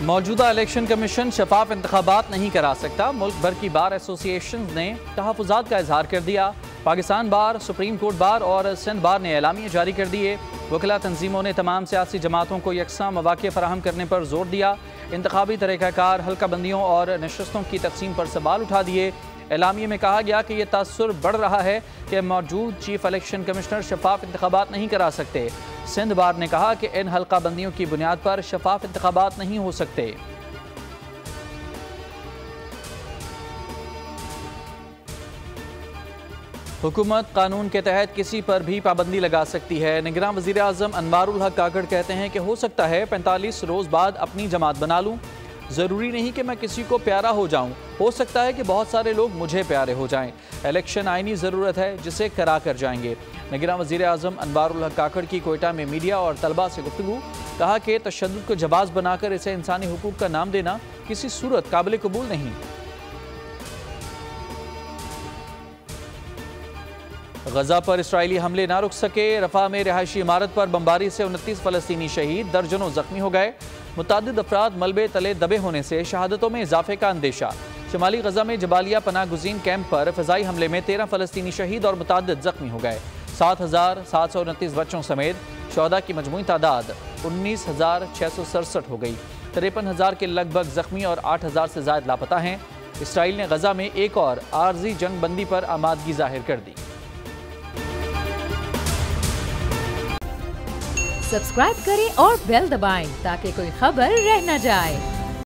मौजूदा election commission शफाफ इंतखाबात नहीं करा सकता। मुल्क भर की बार एसोसिएशन ने तहफ़्फ़ुज़ात का इजहार कर दिया। पाकिस्तान बार, सुप्रीम कोर्ट बार और सिंध बार ने एलामिया जारी कर दिए। वकला तंजीमों ने तमाम सियासी जमातों को यकसा मौक़े फराहम करने पर जोर दिया। इंतखाबी तरीक़ाकार, हल्का बंदियों और नशस्तों की तकसीम पर सवाल उठा दिए। एलामिया में कहा गया कि यह तासुर बढ़ रहा है कि मौजूद चीफ इलेक्शन कमिश्नर शफाफ इंतखाबात नहीं करा सकते। सिंध बार ने कहा कि इन हल्का बंदियों की बुनियाद पर शफाफ इंतखाबात नहीं हो सकते। हुकूमत कानून के तहत किसी पर भी पाबंदी लगा सकती है। निगरान वज़ीर आज़म अनवारुल हक काकड़ कहते हैं कि हो सकता है 45 रोज़ बाद अपनी जमात बना लूँ। ज़रूरी नहीं कि मैं किसी को प्यारा हो जाऊं, हो सकता है कि बहुत सारे लोग मुझे प्यारे हो जाएं। इलेक्शन आईनी ज़रूरत है जिसे करा कर जाएंगे। निगरान वज़ीर आज़म अनवारुल हक काकड़ की कोयटा में मीडिया और तलबा से गुफ्तगू। कहा कि तशद्दुद को जवाज़ बनाकर इसे इंसानी हुकूक का नाम देना किसी सूरत काबिल कबूल नहीं। गजा पर इसराइली हमले ना रुक सके। रफा में रिहायशी इमारत पर बमबारी से 29 फ़लस्तीनी शहीद, दर्जनों जख्मी हो गए। मुतादिद अफराद मलबे तले दबे होने से शहादतों में इजाफे का अंदेशा। शुमाली गजा में जबालिया पनाह गुज़ीन कैंप पर फ़िज़ाई हमले में 13 फ़लस्तीनी शहीद और मुतादिद जख्मी हो गए। 7,729 बच्चों समेत शहदा की मजमूई तादाद 19,667 हो गई। 53,000 के लगभग जख्मी और 8,000 से ज़ायद लापता हैं। इसराइल ने गजा में एक और आर्जी जंग बंदी पर आमादगी जाहिर कर दी। सब्सक्राइब करें और बेल दबाएं ताकि कोई खबर रह न जाए।